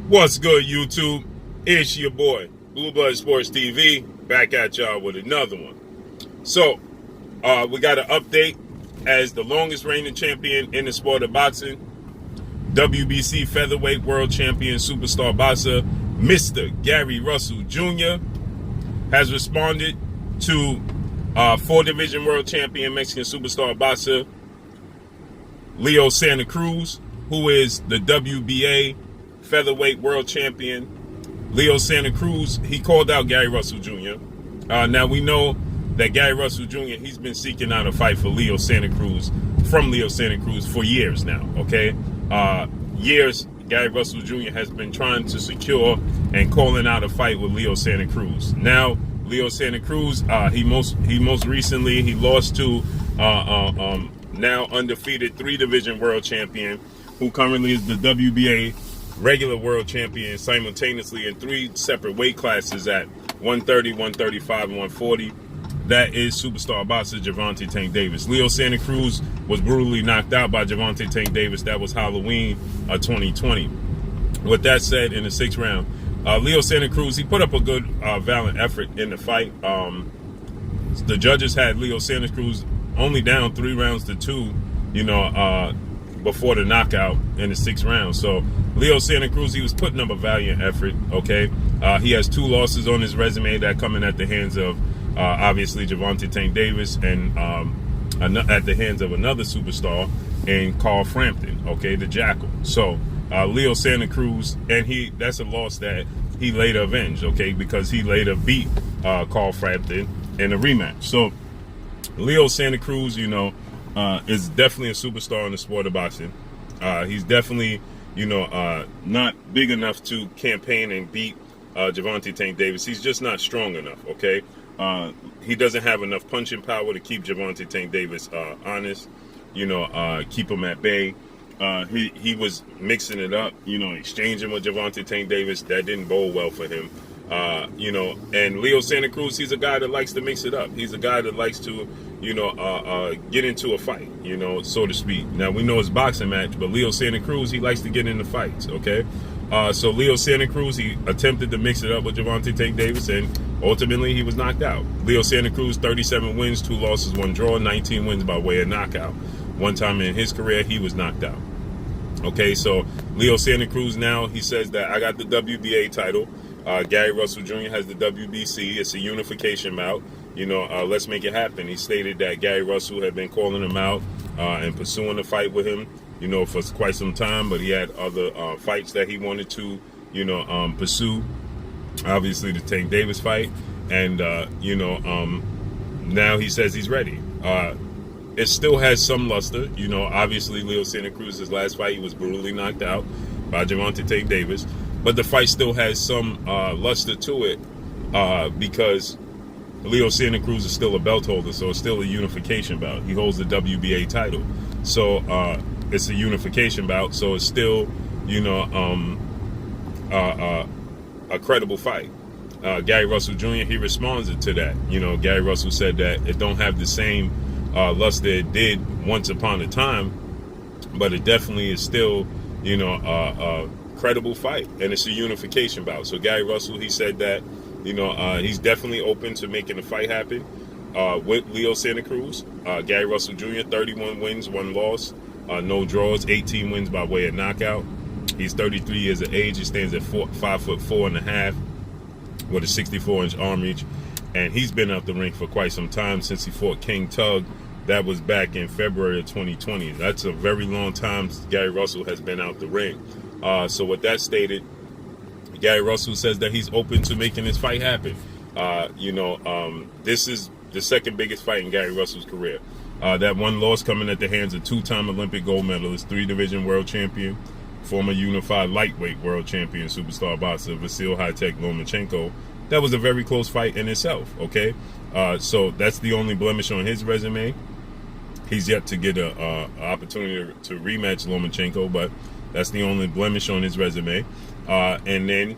What's good, YouTube? It's your boy, Blue Blood Sports TV, back at y'all with another one. So, we got an update as the longest reigning champion in the sport of boxing, WBC featherweight world champion superstar boxer, Mr. Gary Russell Jr. has responded to 4-division world champion Mexican superstar boxer Leo Santa Cruz, who is the WBA featherweight world champion. Leo Santa Cruz, he called out Gary Russell Jr. Now we know that Gary Russell Jr., he's been seeking out a fight for Leo Santa Cruz, from Leo Santa Cruz for years now, okay? Years Gary Russell Jr. has been trying to secure and calling out a fight with Leo Santa Cruz. Now, Leo Santa Cruz, he most recently, he lost to now undefeated 3-division world champion, who currently is the WBA regular world champion simultaneously in 3 separate weight classes at 130, 135, and 140. That is superstar boxer Gervonta Tank Davis. Leo Santa Cruz was brutally knocked out by Gervonta Tank Davis. That was Halloween 2020. With that said, in the 6th round, Leo Santa Cruz, he put up a good, valiant effort in the fight. The judges had Leo Santa Cruz only down 3 rounds to 2, before the knockout in the 6th round. So Leo Santa Cruz, he was putting up a valiant effort, okay? He has 2 losses on his resume that coming at the hands of, obviously, Gervonta Tank Davis, and at the hands of another superstar in Carl Frampton, okay, the Jackal. So Leo Santa Cruz, and that's a loss that he later avenged, okay, because he later beat Carl Frampton in a rematch. So Leo Santa Cruz, is definitely a superstar in the sport of boxing. He's definitely, not big enough to campaign and beat Gervonta Tank Davis. He's just not strong enough, okay? He doesn't have enough punching power to keep Gervonta Tank Davis honest, keep him at bay. He was mixing it up, exchanging with Gervonta Tank Davis. That didn't bode well for him. And Leo Santa Cruz, he's a guy that likes to mix it up. He's a guy that likes to, get into a fight, so to speak. Now, we know it's a boxing match, but Leo Santa Cruz, he likes to get into fights, okay? So Leo Santa Cruz, he attempted to mix it up with Gervonta Tank Davis, and ultimately he was knocked out. Leo Santa Cruz, 37 wins, 2 losses, 1 draw, 19 wins by way of knockout. One time in his career, he was knocked out. Okay, so Leo Santa Cruz now, he says that I got the WBA title. Gary Russell Jr. has the WBC. It's a unification bout. Let's make it happen. He stated that Gary Russell had been calling him out and pursuing a fight with him, for quite some time, but he had other fights that he wanted to, pursue. Obviously, the Tank Davis fight, and now he says he's ready. It still has some luster, Obviously, Leo Santa Cruz's last fight, he was brutally knocked out by Gervonta Tank Davis. But the fight still has some luster to it because Leo Santa Cruz is still a belt holder, so it's still a unification bout. He holds the WBA title. So it's a unification bout, so it's still, a credible fight. Gary Russell Jr., he responded to that. Gary Russell said that it don't have the same luster it did once upon a time, but it definitely is still, credible fight, and it's a unification bout. So Gary Russell, he said that he's definitely open to making the fight happen with Leo Santa Cruz. Gary Russell Jr., 31 wins, 1 loss, no draws, 18 wins by way of knockout. He's 33 years of age. He stands at 5'4.5" with a 64-inch arm reach, and he's been out the ring for quite some time, since he fought King Tug. That was back in February of 2020. That's a very long time Gary Russell has been out the ring. So with that stated, Gary Russell says that he's open to making this fight happen. This is the 2nd biggest fight in Gary Russell's career. That 1 loss coming at the hands of 2-time Olympic gold medalist, 3-division world champion, former unified lightweight world champion, superstar boxer Vasyl High-Tech Lomachenko. That was a very close fight in itself, okay? So that's the only blemish on his resume. He's yet to get an opportunity to rematch Lomachenko, but that's the only blemish on his resume. And then,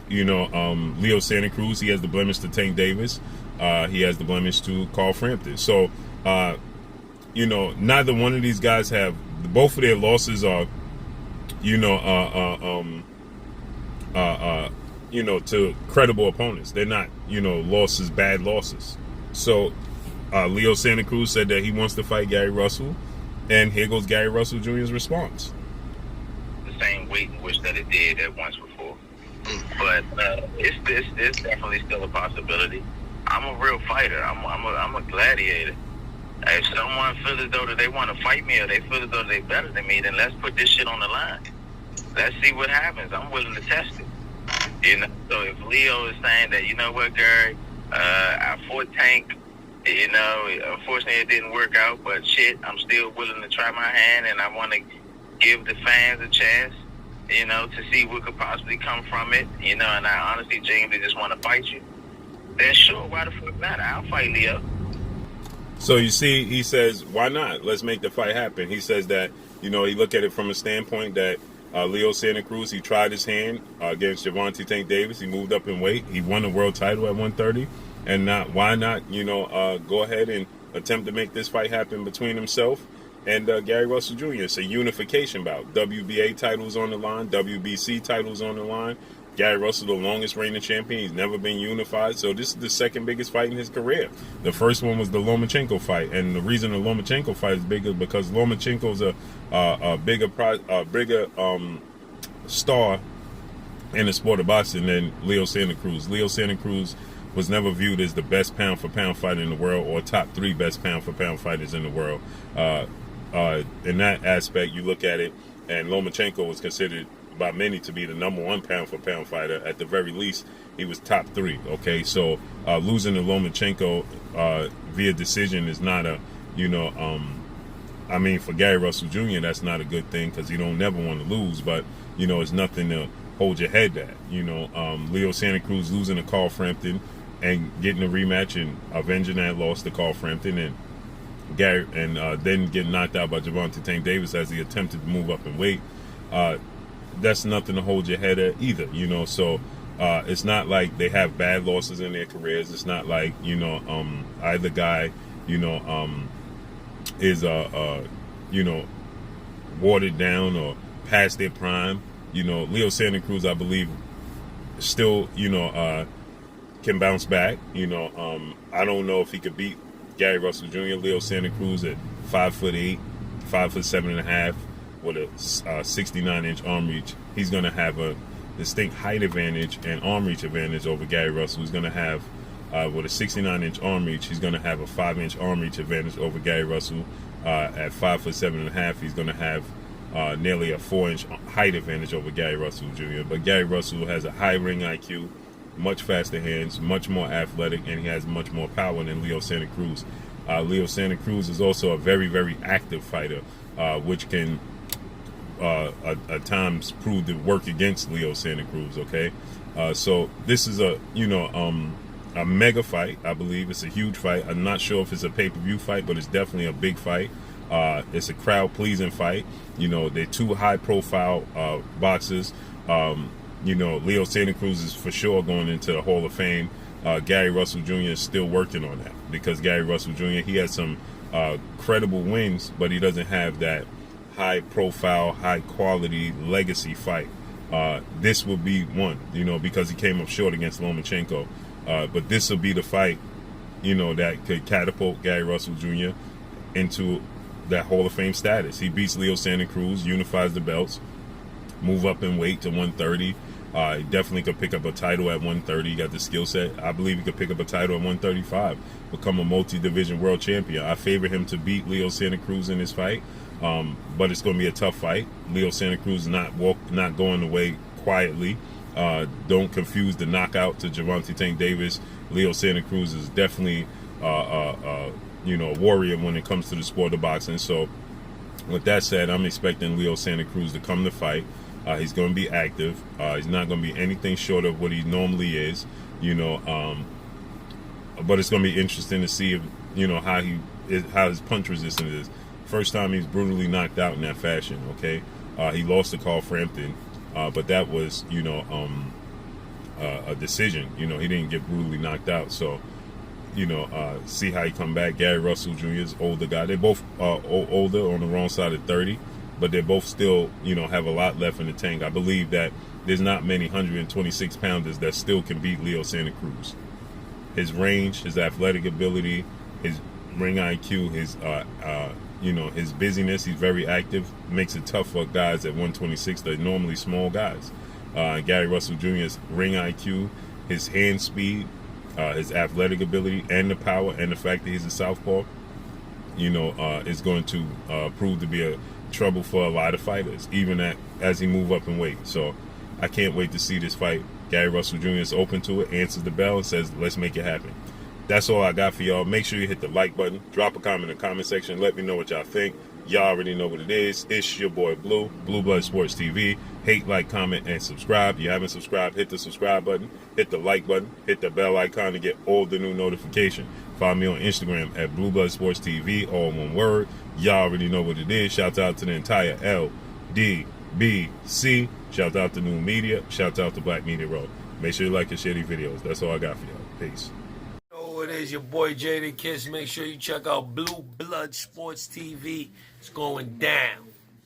Leo Santa Cruz, he has the blemish to Tank Davis. He has the blemish to Carl Frampton. So, neither one of these guys have, both of their losses are, to credible opponents. They're not, losses, bad losses. So Leo Santa Cruz said that he wants to fight Gary Russell, and here goes Gary Russell Jr.'s response. The same weight in which that it did at once before, but it's definitely still a possibility. I'm a real fighter. I'm a gladiator. If someone feels as though that they want to fight me or they feel as though they're better than me, then let's put this shit on the line. Let's see what happens. I'm willing to test it. So if Leo is saying that, you know what, Gary, I fought Tank, unfortunately it didn't work out, but shit, I'm still willing to try my hand, and I want to give the fans a chance, to see what could possibly come from it, and I honestly, genuinely just want to fight you. Then sure, why the fuck not? I'll fight Leo. So you see, he says, why not? Let's make the fight happen. He says that, he look at it from a standpoint that Leo Santa Cruz, he tried his hand against Gervonta Tank Davis. He moved up in weight. He won a world title at 130. And why not, go ahead and attempt to make this fight happen between himself and Gary Russell Jr. It's a unification bout. WBA titles on the line, WBC titles on the line. Gary Russell, the longest reigning champion. He's never been unified. So this is the second biggest fight in his career. The first one was the Lomachenko fight. And the reason the Lomachenko fight is bigger because Lomachenko's a bigger star in the sport of boxing than Leo Santa Cruz. Leo Santa Cruz was never viewed as the best pound-for-pound fighter in the world or top 3 best pound-for-pound fighters in the world. In that aspect, you look at it, and Lomachenko was considered by many to be the number 1 pound-for-pound fighter. At the very least, he was top 3. Okay, so losing to Lomachenko via decision is not a, for Gary Russell Jr., that's not a good thing because you don't never want to lose, but, it's nothing to hold your head at. Leo Santa Cruz losing to Carl Frampton and getting a rematch and avenging that loss to Carl Frampton, and Gary, and then getting knocked out by Gervonta Tank Davis as he attempted to move up in weight. That's nothing to hold your head at either, so it's not like they have bad losses in their careers. It's not like, either guy, is, watered down or past their prime. Leo Santa Cruz, I believe, still, can bounce back. I don't know if he could beat Gary Russell Jr. Leo Santa Cruz at 5'8", 5'7.5", with a 69-inch arm reach. He's going to have a distinct height advantage and arm reach advantage over Gary Russell. He's going to have, with a 69-inch arm reach, he's going to have a 5-inch arm reach advantage over Gary Russell. At 5'7.5", he's going to have nearly a 4-inch height advantage over Gary Russell Jr. But Gary Russell has a high ring IQ, much faster hands, much more athletic, and he has much more power than Leo Santa Cruz. Leo Santa Cruz is also a very, very active fighter, which can at times prove to work against Leo Santa Cruz. Okay, so this is a mega fight. I believe it's a huge fight. I'm not sure if it's a pay-per-view fight, but it's definitely a big fight. It's a crowd-pleasing fight. They're 2 high-profile boxers. Leo Santa Cruz is for sure going into the Hall of Fame. Gary Russell Jr. is still working on that because Gary Russell Jr., he has some credible wins, but he doesn't have that high-profile, high-quality legacy fight. This will be one, because he came up short against Lomachenko. But this will be the fight, that could catapult Gary Russell Jr. into that Hall of Fame status. He beats Leo Santa Cruz, unifies the belts, move up in weight to 130. He definitely could pick up a title at 130. He got the skill set. I believe he could pick up a title at 135, become a multi-division world champion. I favor him to beat Leo Santa Cruz in this fight, but it's going to be a tough fight. Leo Santa Cruz is not going away quietly. Don't confuse the knockout to Gervonta Tank Davis. Leo Santa Cruz is definitely a warrior when it comes to the sport of boxing. So with that said, I'm expecting Leo Santa Cruz to come to fight. He's going to be active. He's not going to be anything short of what he normally is, but it's going to be interesting to see if, how his punch resistant is. First time he's brutally knocked out in that fashion. Okay. He lost to Carl Frampton, but that was, a decision. He didn't get brutally knocked out. So, see how he come back. Gary Russell Jr. is older guy. They're both older, on the wrong side of 30, but they both still, have a lot left in the tank. I believe that there's not many 126 pounders that still can beat Leo Santa Cruz. His range, his athletic ability, his ring IQ, his his busyness. He's very active. Makes it tough for guys at 126 that are normally small guys. Gary Russell Jr.'s ring IQ, his hand speed, his athletic ability, and the power, and the fact that he's a southpaw, is going to prove to be a trouble for a lot of fighters, even as he move up in weight. So I can't wait to see this fight. Gary Russell Jr. is open to it, answers the bell, and says, let's make it happen. That's all I got for y'all. Make sure you hit the like button. Drop a comment in the comment section. Let me know what y'all think. Y'all already know what it is. It's your boy Blue, Blue Blood Sports TV. Hate, like, comment, and subscribe. If you haven't subscribed, hit the subscribe button. Hit the like button. Hit the bell icon to get all the new notifications. Follow me on Instagram at Blue Blood Sports TV, all one word. Y'all already know what it is. Shout out to the entire LDBC. Shout out to New Media. Shout out to Black Media Row. Make sure you like and share these videos. That's all I got for y'all. Peace. It is your boy Jada Kiss. Make sure you check out Blue Blood Sports TV. It's going down.